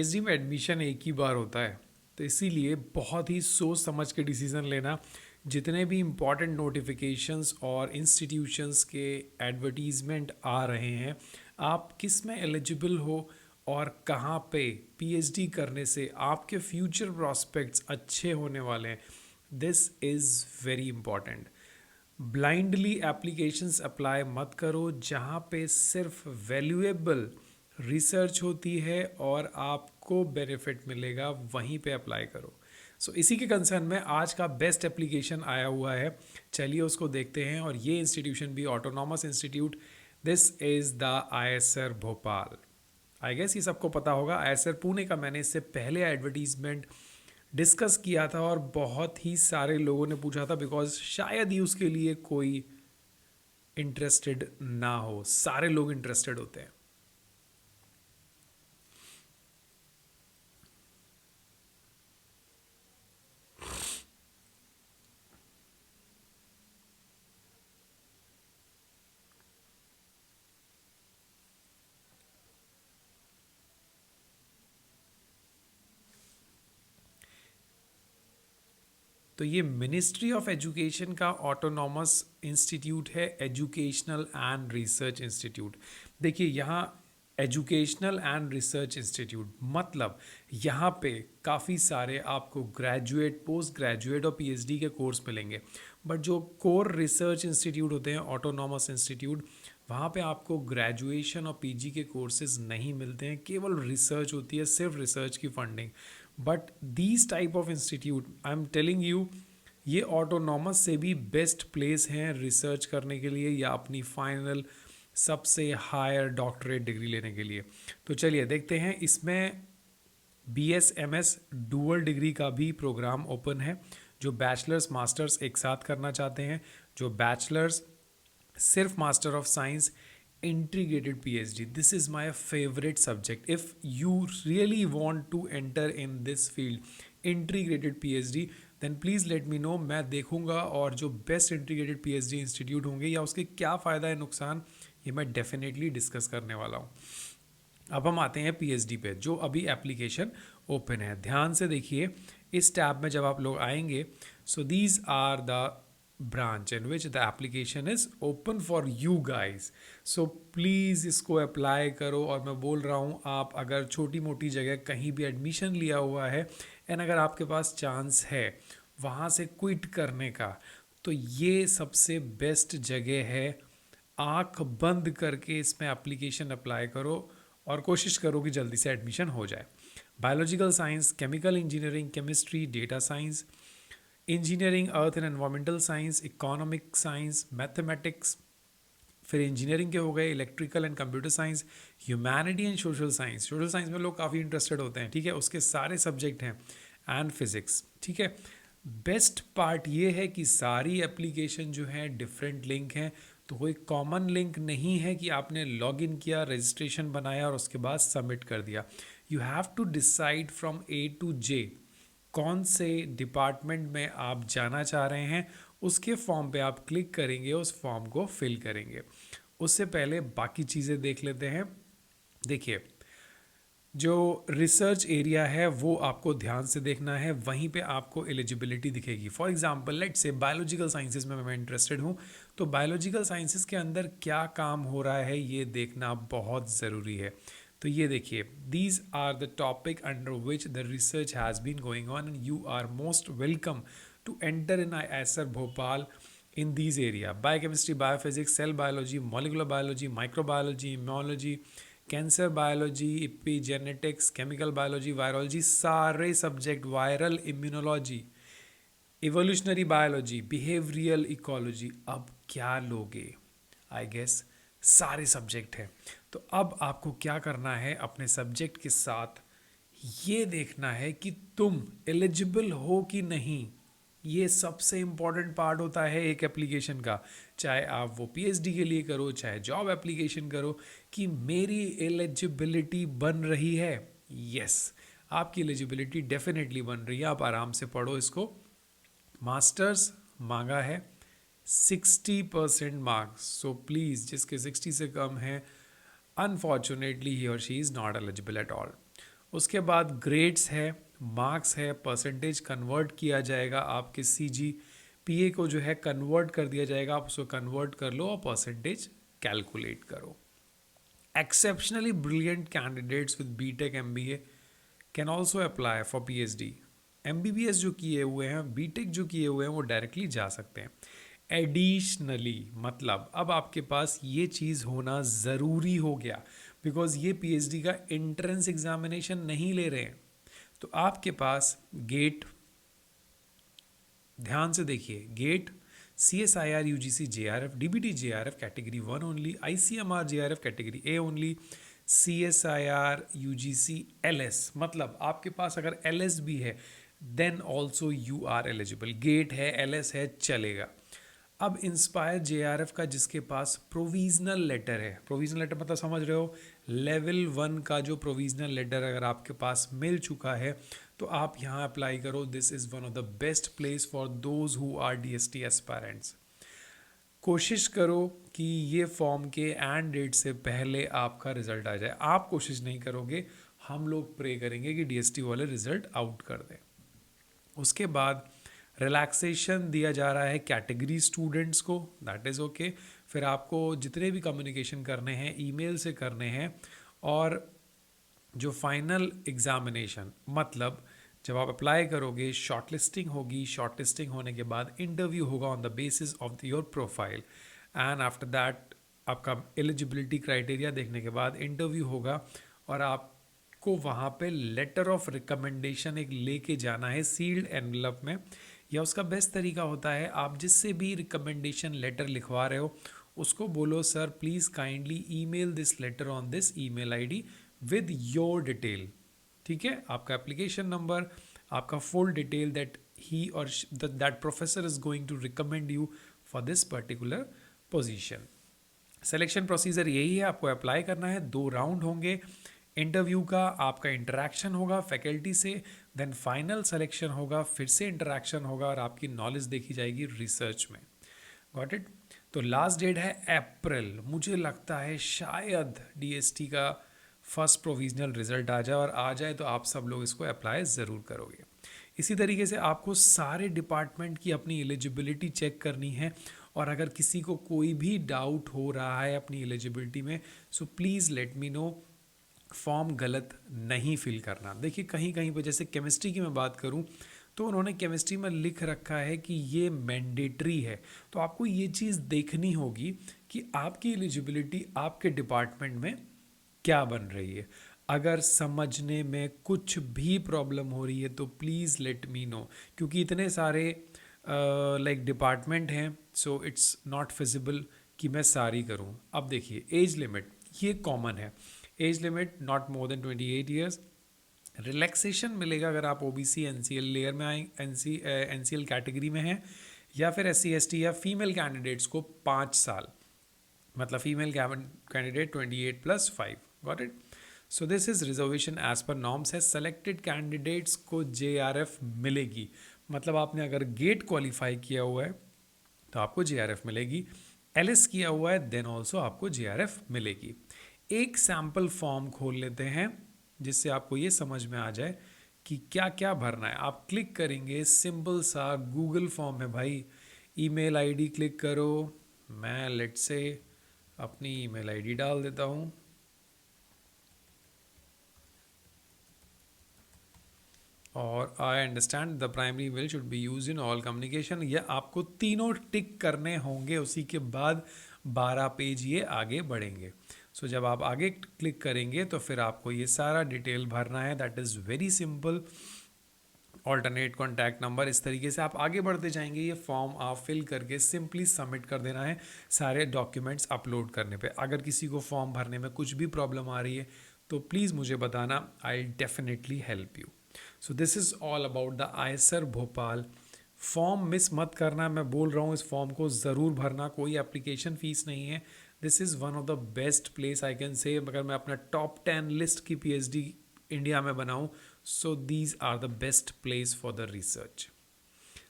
PhD में admission एक ही बार होता है, तो इसीलिए बहुत ही सोच समझ के डिसीज़न लेना। जितने भी इम्पॉर्टेंट नोटिफिकेशंस और इंस्टीट्यूशंस के एडवर्टीज़मेंट आ रहे हैं, आप किस में एलिजिबल हो और कहाँ पे पीएचडी करने से आपके फ्यूचर प्रॉस्पेक्ट्स अच्छे होने वाले हैं, this is very important. Blindly applications apply मत करो, जहाँ पे सिर्फ वैल्यूएबल रिसर्च होती है और आपको बेनिफिट मिलेगा, वहीं पे अप्लाई करो। सो इसी के कंसर्न में आज का बेस्ट एप्लीकेशन आया हुआ है, चलिए उसको देखते हैं। और ये इंस्टीट्यूशन भी autonomous institute, this is the IISER Bhopal. I guess ये सबको पता होगा। आईएसआर पुणे का मैंने इससे पहले एडवर्टीजमेंट डिस्कस किया था और बहुत ही सारे लोगों ने पूछा था, बिकॉज शायद ही उसके लिए कोई इंटरेस्टेड ना हो, सारे लोग इंटरेस्टेड होते हैं। तो ये मिनिस्ट्री ऑफ एजुकेशन का ऑटोनॉमस इंस्टीट्यूट है, एजुकेशनल एंड रिसर्च इंस्टीट्यूट। देखिए यहाँ एजुकेशनल एंड रिसर्च इंस्टीट्यूट मतलब यहाँ पे काफ़ी सारे आपको ग्रेजुएट, पोस्ट ग्रेजुएट और पीएचडी के कोर्स मिलेंगे। बट जो कोर रिसर्च इंस्टीट्यूट होते हैं, ऑटोनॉमस इंस्टीट्यूट, वहाँ पे आपको ग्रेजुएशन और पीजी के कोर्सेज नहीं मिलते हैं, केवल रिसर्च होती है, सिर्फ रिसर्च की funding. But these type of institute, I am telling you, ये ऑटोनॉमस से भी बेस्ट प्लेस हैं रिसर्च करने के लिए या अपनी फाइनल सबसे हायर डॉक्टरेट डिग्री लेने के लिए। तो चलिए देखते हैं। इसमें BS MS डुअल डिग्री का भी प्रोग्राम ओपन है, जो बैचलर्स मास्टर्स एक साथ करना चाहते हैं, जो बैचलर्स सिर्फ master of science, integrated PhD. This is my favorite subject. If you really want to enter in this field, integrated PhD, then please let me know. मैं देखूंगा और जो बेस्ट इंटीग्रेटेड PhD इंस्टीट्यूट होंगे या उसके क्या फ़ायदा है, नुकसान, ये मैं डेफिनेटली डिस्कस करने वाला हूँ। अब हम आते हैं PhD पे, जो अभी एप्लीकेशन ओपन है। ध्यान से देखिए, इस टैब में जब आप लोग आएंगे, so these are the branch in which the application is open for you guys. So please इसको अप्लाई करो। और मैं बोल रहा हूँ, आप अगर छोटी मोटी जगह कहीं भी एडमिशन लिया हुआ है एंड अगर आपके पास चांस है वहाँ से क्विट करने का, तो ये सबसे बेस्ट जगह है। आँख बंद करके इसमें एप्लीकेशन अप्लाई करो और कोशिश करो कि जल्दी से एडमिशन हो जाए। Biological science, chemical engineering, chemistry, data science, engineering, earth and environmental science, economic science, mathematics, फिर इंजीनियरिंग के हो गए electrical and computer science, humanity and social science. Social science में लोग काफ़ी इंटरेस्टेड होते हैं, ठीक है, उसके सारे सब्जेक्ट हैं, एंड फिजिक्स, ठीक है। बेस्ट पार्ट ये है कि सारी एप्लीकेशन जो है डिफरेंट लिंक हैं, तो कोई कॉमन लिंक नहीं है कि आपने लॉग इन किया, रजिस्ट्रेशन बनाया और उसके बाद सबमिट कर दिया। You have to decide from A to J कौन से डिपार्टमेंट में आप जाना चाह रहे हैं। उसके फॉर्म पे आप क्लिक करेंगे, उस फॉर्म को फिल करेंगे। उससे पहले बाकी चीज़ें देख लेते हैं। देखिए, जो रिसर्च एरिया है वो आपको ध्यान से देखना है, वहीं पे आपको एलिजिबिलिटी दिखेगी। For example let's say biological sciences में मैं इंटरेस्टेड हूँ, तो बायोलॉजिकल साइंसेज के अंदर क्या काम हो रहा है ये देखना बहुत ज़रूरी है। तो ये देखिए, these are the topic under which the research has been going on and you are most welcome to enter in IISER Bhopal in these area: biochemistry, biophysics, cell biology, molecular biology, microbiology, immunology, cancer biology, epigenetics, chemical biology, virology, सारे subject, viral immunology, evolutionary biology, behavioural ecology. अब क्या लोगे? I guess सारे subject हैं। तो अब आपको क्या करना है, अपने सब्जेक्ट के साथ ये देखना है कि तुम एलिजिबल हो कि नहीं। ये सबसे इम्पॉर्टेंट पार्ट होता है एक एप्लीकेशन का, चाहे आप वो पीएचडी के लिए करो, चाहे जॉब एप्लीकेशन करो, कि मेरी एलिजिबिलिटी बन रही है। यस, आपकी एलिजिबिलिटी डेफिनेटली बन रही है। आप आराम से पढ़ो इसको। मास्टर्स मांगा है 60% मार्क्स, सो प्लीज़ जिसके 60 से कम है, अनफॉर्चुनेटली ही और she is not eligible at all. उसके बाद ग्रेड्स है, मार्क्स है, परसेंटेज कन्वर्ट किया जाएगा, आपके CGPA को जो है कन्वर्ट कर दिया जाएगा, आप उसको कन्वर्ट कर लो और परसेंटेज कैलकुलेट करो. Exceptionally brilliant candidates with BTech MBA can also apply for PhD. MBBS जो किए हुए हैं, BTech जो किए हुए हैं, वो डायरेक्टली जा सकते हैं. एडिशनली मतलब अब आपके पास ये चीज़ होना ज़रूरी हो गया, बिकॉज ये PhD का एंट्रेंस एग्जामिनेशन नहीं ले रहे हैं. तो आपके पास गेट, ध्यान से देखिए, GATE, CSIR UGC JRF DBT JRF category 1 only, ICMR JRF category A only, CSIR UGC LS मतलब आपके पास अगर LS भी है then also you are eligible. GATE है, LS है, चलेगा. अब इंस्पायर JRF का जिसके पास प्रोविजनल लेटर है, प्रोविजनल लेटर मतलब समझ रहे हो, लेवल 1 का जो प्रोविजनल लेटर अगर आपके पास मिल चुका है तो आप यहाँ अप्लाई करो. This is one of the best place for those who are DST aspirants. कोशिश करो कि ये फॉर्म के एंड डेट से पहले आपका रिजल्ट आ जाए. आप कोशिश नहीं करोगे, हम लोग प्रे करेंगे कि DST वाले रिजल्ट आउट कर दें. उसके बाद रिलैक्सेशन दिया जा रहा है कैटेगरी स्टूडेंट्स को, दैट इज़ ओके. फिर आपको जितने भी कम्युनिकेशन करने हैं ईमेल से करने हैं, और जो फाइनल एग्जामिनेशन मतलब जब आप अप्लाई करोगे शॉर्टलिस्टिंग होगी, शॉर्टलिस्टिंग होने के बाद इंटरव्यू होगा on the basis of your profile, and after that आपका एलिजिबिलिटी क्राइटेरिया देखने के बाद इंटरव्यू होगा, और आपको वहाँ पे लेटर ऑफ रिकमेंडेशन एक लेके जाना है सील्ड एनवलप में. या उसका बेस्ट तरीका होता है, आप जिससे भी रिकमेंडेशन लेटर लिखवा रहे हो उसको बोलो sir please kindly email this letter on this email ID with your detail. ठीक है, आपका एप्लीकेशन नंबर, आपका फुल डिटेल दैट ही और that professor is going to recommend you for this particular position. Selection procedure यही है, आपको apply करना है. 2 राउंड होंगे इंटरव्यू का, आपका इंटरेक्शन होगा फैकल्टी से, देन फाइनल सिलेक्शन होगा, फिर से इंटरेक्शन होगा, और आपकी नॉलेज देखी जाएगी रिसर्च में. Got it. तो लास्ट डेट है अप्रैल. मुझे लगता है शायद DST का फर्स्ट प्रोविजनल रिजल्ट आ जाए, और आ जाए तो आप सब लोग इसको अप्लाई ज़रूर करोगे. इसी तरीके से आपको सारे डिपार्टमेंट की अपनी एलिजिबिलिटी चेक करनी है, और अगर किसी को कोई भी डाउट हो रहा है अपनी एलिजिबिलिटी में, so please let me know. Form गलत नहीं फिल करना. देखिए कहीं कहीं पर, जैसे केमिस्ट्री की मैं बात करूं तो उन्होंने केमिस्ट्री में लिख रखा है कि ये मैंडेटरी है, तो आपको ये चीज़ देखनी होगी कि आपकी एलिजिबिलिटी आपके डिपार्टमेंट में क्या बन रही है. अगर समझने में कुछ भी प्रॉब्लम हो रही है तो प्लीज़ लेट मी नो, क्योंकि इतने सारे लाइक डिपार्टमेंट हैं, सो इट्स नॉट फिजिबल कि मैं सारी करूं. अब देखिए एज लिमिट, ये कॉमन है. Age limit not more than 28 years. Relaxation मिलेगा अगर आप OBC NCL लेयर में आए, NCL कैटेगरी में हैं, या फिर SC ST या फीमेल कैंडिडेट्स को 5 साल, मतलब female candidate 28+5. Got it. So this is reservation as per norms है. सेलेक्टेड कैंडिडेट्स को JRF मिलेगी, मतलब आपने अगर गेट क्वालिफाई किया हुआ है तो आपको JRF मिलेगी. LS किया हुआ है देन ऑल्सो आपको JRF मिलेगी. एक सैम्पल फॉर्म खोल लेते हैं जिससे आपको ये समझ में आ जाए कि क्या क्या भरना है. आप क्लिक करेंगे, सिंपल सा गूगल फॉर्म है भाई. ईमेल आईडी क्लिक करो, मैं लेट से अपनी ईमेल आईडी डाल देता हूँ, और I understand the primary email should be use in all communication. ये आपको तीनों टिक करने होंगे, उसी के बाद 12 पेज ये आगे बढ़ेंगे. सो जब आप आगे क्लिक करेंगे तो फिर आपको ये सारा डिटेल भरना है. That is very simple. Alternate contact number, इस तरीके से आप आगे बढ़ते जाएंगे. ये फॉर्म आप फिल करके सिंपली सबमिट कर देना है सारे डॉक्यूमेंट्स अपलोड करने पे. अगर किसी को फॉर्म भरने में कुछ भी प्रॉब्लम आ रही है तो प्लीज़ मुझे बताना, I definitely help you. So this is all about the IISER Bhopal. Form miss मत करना, मैं बोल रहा हूँ इस फॉर्म को ज़रूर भरना, कोई एप्लीकेशन फ़ीस नहीं है. This is one of the best place I can say. अगर मैं अपना टॉप 10 लिस्ट की PhD इंडिया में बनाऊँ, so these are the best place for the research.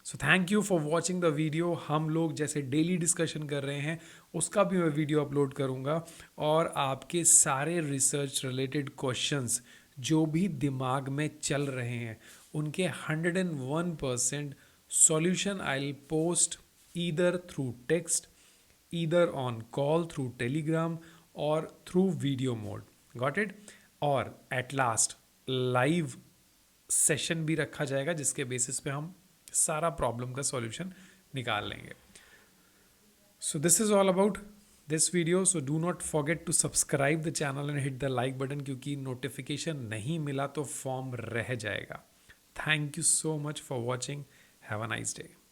So thank you for watching the video. हम लोग जैसे डेली डिस्कशन कर रहे हैं उसका भी मैं वीडियो अपलोड करूँगा, और आपके सारे रिसर्च रिलेटेड क्वेश्चंस जो भी दिमाग में चल रहे हैं उनके 101% solution I will post either through text, either on call through Telegram और through video mode. Got it? और एट लास्ट लाइव सेशन भी रखा जाएगा जिसके बेसिस पे हम सारा प्रॉब्लम का सॉल्यूशन निकाल लेंगे। So this is all about this video. So do not forget to subscribe the channel and hit the like button क्योंकि notification नहीं मिला तो फॉर्म रह जाएगा। Thank you so much for watching. Have a nice day.